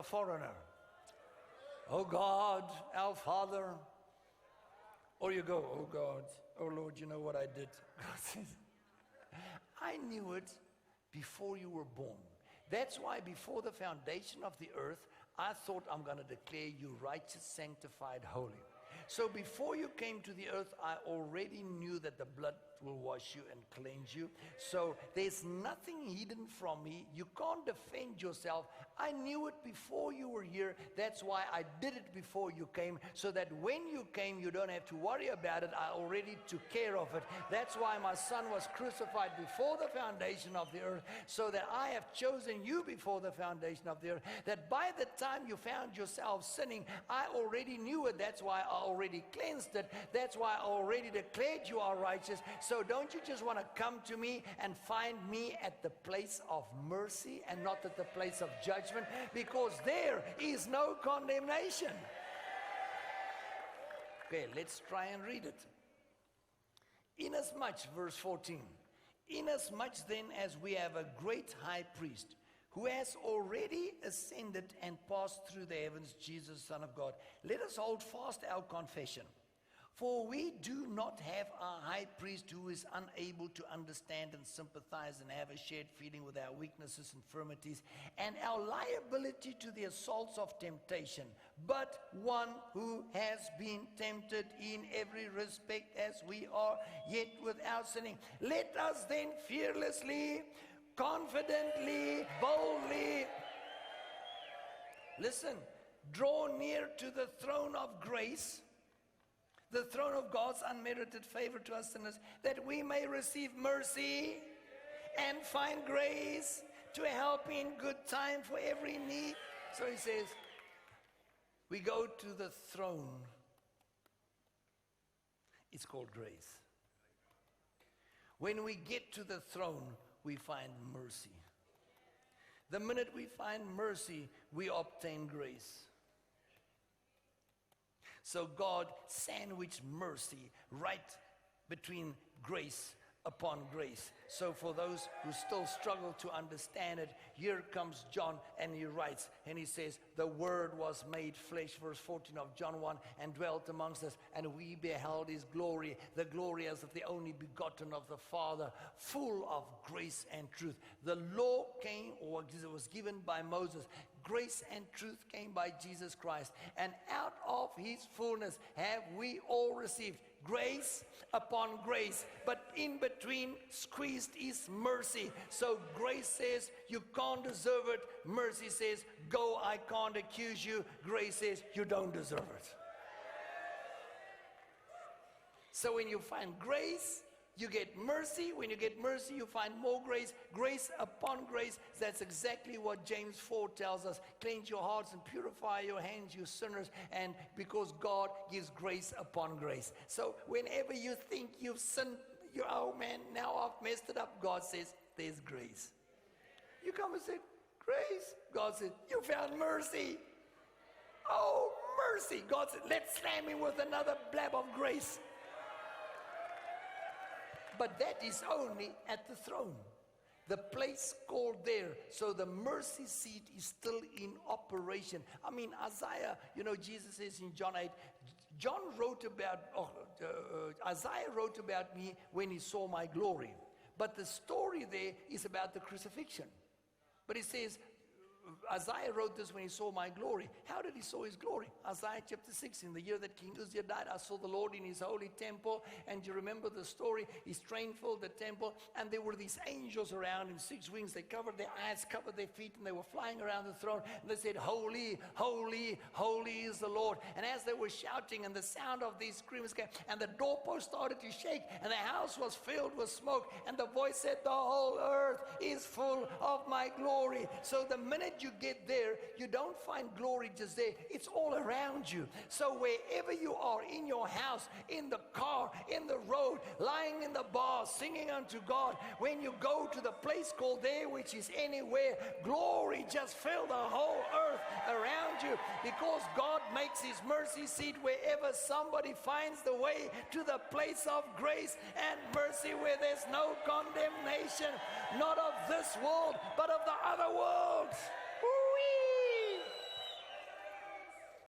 foreigner. Oh God, our Father. Or you go, oh God, oh Lord, you know what I did. God says, I knew it before you were born. That's why before the foundation of the earth, I thought I'm going to declare you righteous, sanctified, holy. So before you came to the earth, I already knew that the blood will wash you and cleanse you. So there's nothing hidden from me. You can't defend yourself. I knew it before you were here. That's why I did it before you came, so that when you came, you don't have to worry about it. I already took care of it. That's why my son was crucified before the foundation of the earth, so that I have chosen you before the foundation of the earth, that by the time you found yourself sinning, I already knew it. That's why I already cleansed it. That's why I already declared you are righteous. So don't you just want to come to me and find me at the place of mercy and not at the place of judgment, because there is no condemnation. Okay, let's try and read it. Inasmuch, verse 14, inasmuch then as we have a great high priest who has already ascended and passed through the heavens, Jesus, Son of God, let us hold fast our confession. For we do not have a high priest who is unable to understand and sympathize and have a shared feeling with our weaknesses, infirmities, and our liability to the assaults of temptation, but one who has been tempted in every respect as we are, yet without sinning. Let us then fearlessly, confidently, boldly, listen, draw near to the throne of grace, the throne of God's unmerited favor to us sinners, that we may receive mercy and find grace to help in good time for every need. So he says, we go to the throne. It's called grace. When we get to the throne, we find mercy. The minute we find mercy, we obtain grace. So God sandwiched mercy right between grace upon grace. So for those who still struggle to understand it, here comes John and he writes and he says, the word was made flesh, verse 14 of John 1, and dwelt amongst us, and we beheld his glory, the glory as of the only begotten of the Father, full of grace and truth. The law came, or was given by Moses. Grace and truth came by Jesus Christ, and out of his fullness have we all received grace upon grace. But in between squeezed is mercy. So grace says you can't deserve it. Mercy says, go, I can't accuse you. Grace says you don't deserve it. So when you find grace, you get mercy. When you get mercy, you find more grace. Grace upon grace. That's exactly what James 4 tells us. Cleanse your hearts and purify your hands, you sinners. And because God gives grace upon grace. So whenever you think you've sinned, you're, oh man, now I've messed it up. God says, there's grace. You come and say, grace. God says, you found mercy. Oh, mercy. God said, let's slam him with another blab of grace. But that is only at the throne, the place called there. So the mercy seat is still in operation. I mean, Isaiah, you know, Jesus says in John 8, Isaiah wrote about me when he saw my glory. But the story there is about the crucifixion. But he says, Isaiah wrote this when he saw my glory. How did he saw his glory? Isaiah chapter 6, in the year that King Uzziah died, I saw the Lord in his holy temple. And you remember the story? His train filled the temple, and there were these angels around in 6 wings. They covered their eyes, covered their feet, and they were flying around the throne. And they said, holy, holy, holy is the Lord. And as they were shouting, and the sound of these screams came, and the doorpost started to shake, and the house was filled with smoke. And the voice said, the whole earth is full of my glory. So the minute you get there, you don't find glory just there. It's all around you. So wherever you are, in your house, in the car, in the road, lying in the bar, singing unto God, when you go to the place called there, which is anywhere, glory just fill the whole earth around you, because God makes his mercy seat wherever somebody finds the way to the place of grace and mercy, where there's no condemnation, not of this world, but of the other world.